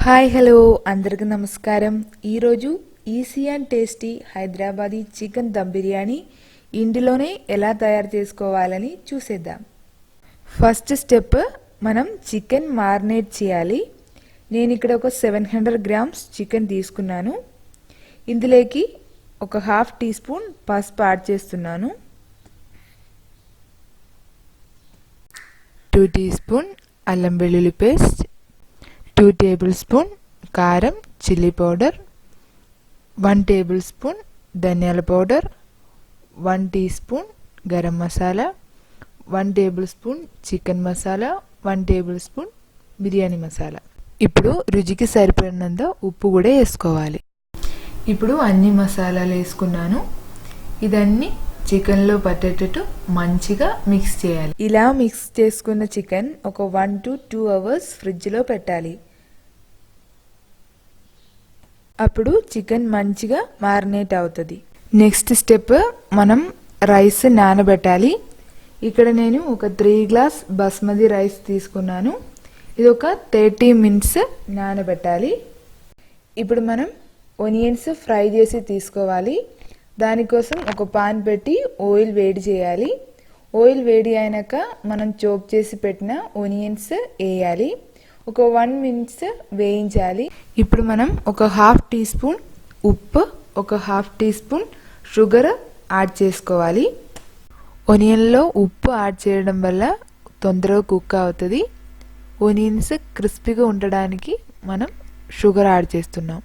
Hi hello అందరికీ నమస్కారం. ఈరోజు easy and tasty Hyderabadi chicken dum biryani ఇంటిలోనే ఎలా తయారు చేసుకోవాలని చూసేద్దాం. ఫస్ట్ స్టెప్, మనం చికెన్ మారినేట్ చేయాలి. నేను ఇక్కడ ఒక 700 గ్రామ్స్ చికెన్ తీసుకున్నాను. ఇందులోకి ఒక హాఫ్ టీ స్పూన్ పసుపు యాడ్ చేస్తున్నాను. 2 టీ స్పూన్ అల్లం వెల్లుల్లి పేస్ట్, 2 టేబుల్ స్పూన్ కారం చిల్లీ పౌడర్, 1 టేబుల్ స్పూన్ ధనియాల powder, 1 teaspoon garam masala, 1 tablespoon chicken masala, 1 tablespoon biryani masala. ఇప్పుడు రుచికి సరిపడినంత ఉప్పు కూడా వేసుకోవాలి. ఇప్పుడు అన్ని మసాలాలు వేసుకున్నాను. ఇదన్నీ చికెన్లో పట్టేటట్టు మంచిగా మిక్స్ చేయాలి. ఇలా మిక్స్ చేసుకున్న చికెన్ ఒక 1 to 2 అవర్స్ ఫ్రిడ్జ్లో పెట్టాలి. అప్పుడు చికెన్ మంచిగా మారినేట్ అవుతుంది. నెక్స్ట్ స్టెప్, మనం రైస్ నానబెట్టాలి. ఇక్కడ నేను ఒక 3 గ్లాస్ బాస్మతి రైస్ తీసుకున్నాను. ఇది ఒక 30 మినిట్స్ నానబెట్టాలి. ఇప్పుడు మనం ఆనియన్స్ ఫ్రై చేసి తీసుకోవాలి. దానికోసం ఒక పాన్ పెట్టి ఆయిల్ వేడి చేయాలి. ఆయిల్ వేడి అయినాక మనం చాప్ చేసి పెట్టిన ఆనియన్స్ వేయాలి. ఒక 1 మినిట్స్ వేయించాలి. ఇప్పుడు మనం ఒక హాఫ్ టీ స్పూన్ ఉప్పు, ఒక half teaspoon sugar add చేసుకోవాలి. ఆనియన్లో ఉప్పు యాడ్ చేయడం వల్ల తొందరగా కుక్ అవుతుంది. ఆనియన్స్ క్రిస్పీగా ఉండడానికి మనం షుగర్ యాడ్ చేస్తున్నాం.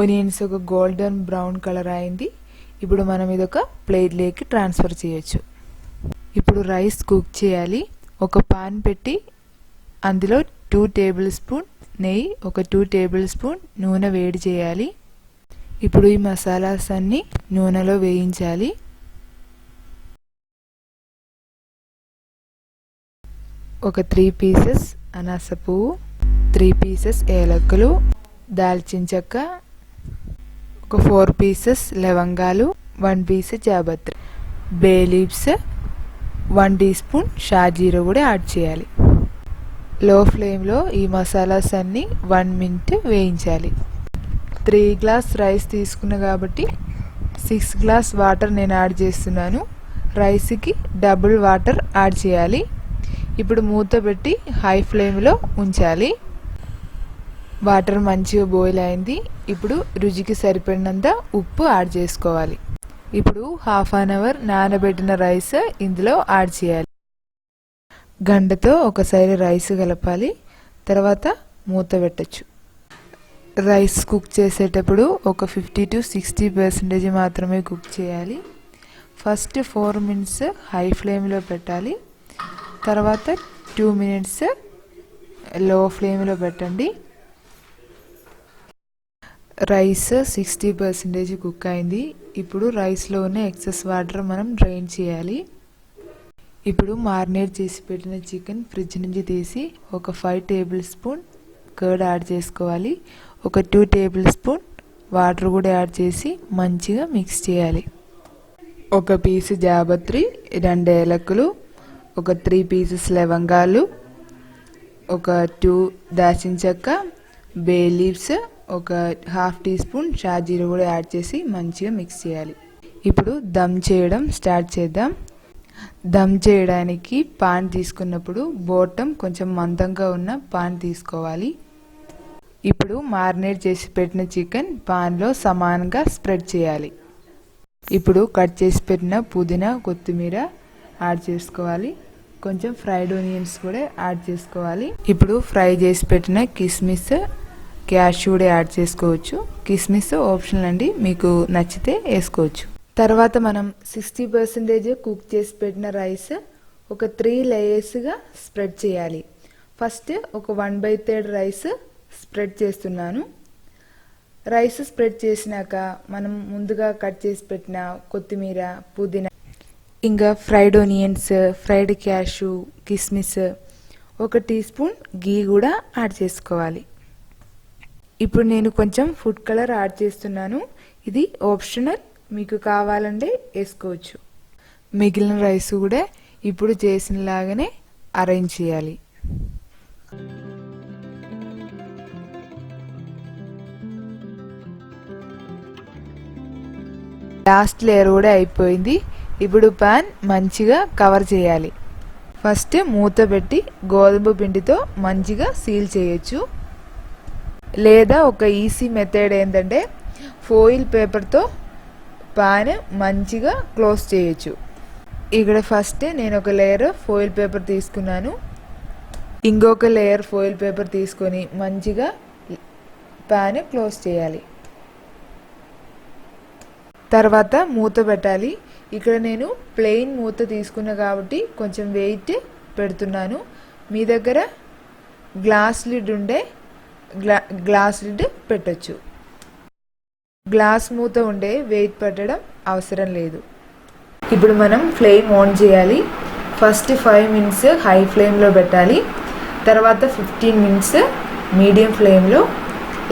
ఆనియన్స్ ఒక గోల్డెన్ బ్రౌన్ కలర్ అయింది. ఇప్పుడు మనం ఇదొక ప్లేట్లోకి ట్రాన్స్ఫర్ చేయొచ్చు. ఇప్పుడు రైస్ కుక్ చేయాలి. ఒక పాన్ పెట్టి అందులో 2 టేబుల్ స్పూన్ నెయ్యి, ఒక 2 టేబుల్ స్పూన్ నూనె వేడి చేయాలి. ఇప్పుడు ఈ మసాలాస్ అన్నీ నూనెలో వేయించాలి. ఒక 3 పీసెస్ అనాస పువ్వు, 3 పీసెస్ ఏలక్కులు, దాల్చిన చెక్క, ఒక 4 పీసెస్ లవంగాలు, 1 పీస్ జాపత్రి, బే లీవ్స్, 1 టీ స్పూన్ షాజీరా కూడా యాడ్ చేయాలి. లో ఫ్లేమ్లో ఈ మసాలాస్ అన్నీ 1 మినిట్ వేయించాలి. 3 గ్లాస్ రైస్ తీసుకున్నా కాబట్టి 6 గ్లాస్ వాటర్ నేను యాడ్ చేస్తున్నాను. రైస్కి డబుల్ వాటర్ యాడ్ చేయాలి. ఇప్పుడు మూత పెట్టి హై ఫ్లేమ్లో ఉంచాలి. వాటర్ మంచిగా బాయిల్ అయింది. ఇప్పుడు రుచికి సరిపడినంత ఉప్పు యాడ్ చేసుకోవాలి. ఇప్పుడు హాఫ్ అన్ అవర్ నానబెట్టిన రైస్ ఇందులో యాడ్ చేయాలి. గంటతో ఒకసారి రైస్ కలపాలి. తర్వాత మూత పెట్టచ్చు. రైస్ కుక్ చేసేటప్పుడు ఒక 50 to 60% మాత్రమే కుక్ చేయాలి. ఫస్ట్ 4 మినిట్స్ హై ఫ్లేమ్లో పెట్టాలి. తర్వాత 2 మినిట్స్ లో ఫ్లేమ్లో పెట్టండి. రైస్ 60% కుక్ అయింది. ఇప్పుడు రైస్లో ఉన్న ఎక్సెస్ వాటర్ మనం డ్రైన్ చేయాలి. ఇప్పుడు మారినేట్ చేసి పెట్టిన చికెన్ ఫ్రిడ్జ్ నుంచి తీసి ఒక 5 టేబుల్ స్పూన్ కర్డ్ యాడ్ చేసుకోవాలి. ఒక 2 టేబుల్ స్పూన్ వాటర్ కూడా యాడ్ చేసి మంచిగా మిక్స్ చేయాలి. ఒక పీసు జాపత్రి, 2 ఏలక్కులు, ఒక 3 పీసెస్ లవంగాలు, ఒక 2 దాల్చిన చెక్క, బే లీవ్స్, ఒక హాఫ్ టీ స్పూన్ షాజీరా కూడా యాడ్ చేసి మంచిగా మిక్స్ చేయాలి. ఇప్పుడు దమ్ చేయడం స్టార్ట్ చేద్దాం. దమ్ చేయడానికి పాన్ తీసుకున్నప్పుడు బాటమ్ కొంచెం మందంగా ఉన్న పాన్ తీసుకోవాలి. ఇప్పుడు మారినేట్ చేసి పెట్టిన చికెన్ పాన్లో సమానంగా స్ప్రెడ్ చేయాలి. ఇప్పుడు కట్ చేసి పెట్టిన పుదీనా, కొత్తిమీర యాడ్ చేసుకోవాలి. కొంచెం ఫ్రైడ్ ఆనియన్స్ కూడా యాడ్ చేసుకోవాలి. ఇప్పుడు ఫ్రై చేసి పెట్టిన కిస్మిస్, క్యాష్యూ కూడా యాడ్ చేసుకోవచ్చు. కిస్మిస్ ఆప్షనల్ అండి, మీకు నచ్చితే వేసుకోవచ్చు. తర్వాత మనం 60% కుక్ చేసి పెట్టిన రైస్ ఒక 3 లేయర్స్గా స్ప్రెడ్ చేయాలి. ఫస్ట్ ఒక 1/3 రైస్ స్ప్రెడ్ చేస్తున్నాను. రైస్ స్ప్రెడ్ చేసినాక మనం ముందుగా కట్ చేసి పెట్టిన కొత్తిమీర, పుదీనా, ఇంకా ఫ్రైడ్ ఆనియన్స్, ఫ్రైడ్ క్యాష్యూ, కిస్మిస్, ఒక టీ స్పూన్ గీ కూడా యాడ్ చేసుకోవాలి. ఇప్పుడు నేను కొంచెం ఫుడ్ కలర్ యాడ్ చేస్తున్నాను. ఇది ఆప్షనల్, మీకు కావాలంటే వేసుకోవచ్చు. మిగిలిన రైస్ కూడా ఇప్పుడు చేసినలాగానే అరేంజ్ చేయాలి. లాస్ట్ లేయర్ కూడా అయిపోయింది. ఇప్పుడు పాన్ మంచిగా కవర్ చేయాలి. ఫస్ట్ మూత పెట్టి గోధుమ పిండితో మంచిగా సీల్ చేయొచ్చు. లేదా ఒక ఈజీ మెథడ్ ఏంటంటే ఫాయిల్ పేపర్తో పాన్ మంచిగా క్లోజ్ చేయొచ్చు. ఇక్కడ ఫస్ట్ నేను ఒక లేయర్ ఫాయిల్ పేపర్ తీసుకున్నాను. ఇంకొక లేయర్ ఫాయిల్ పేపర్ తీసుకొని మంచిగా పాన్ క్లోజ్ చేయాలి. తర్వాత మూత పెట్టాలి. ఇక్కడ నేను ప్లెయిన్ మూత తీసుకున్నా కాబట్టి కొంచెం వెయిట్ పెడుతున్నాను. మీ దగ్గర గ్లాస్ లిడ్ ఉండే గ్లాస్ లిడ్ పెట్టచ్చు. గ్లాస్ మూత ఉండే వెయిట్ పెట్టడం అవసరం లేదు. ఇప్పుడు మనం ఫ్లేమ్ ఆన్ చేయాలి. ఫస్ట్ 5 మినిట్స్ హై ఫ్లేమ్లో పెట్టాలి. తర్వాత 15 మినిట్స్ మీడియం ఫ్లేమ్లో,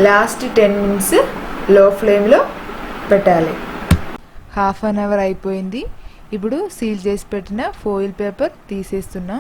లాస్ట్ 10 మినిట్స్ లో ఫ్లేమ్లో పెట్టాలి. హాఫ్ అన్ అవర్ అయిపోయింది. ఇప్పుడు సీల్ చేసి పెట్టిన ఫాయిల్ పేపర్ తీసేస్తున్నా.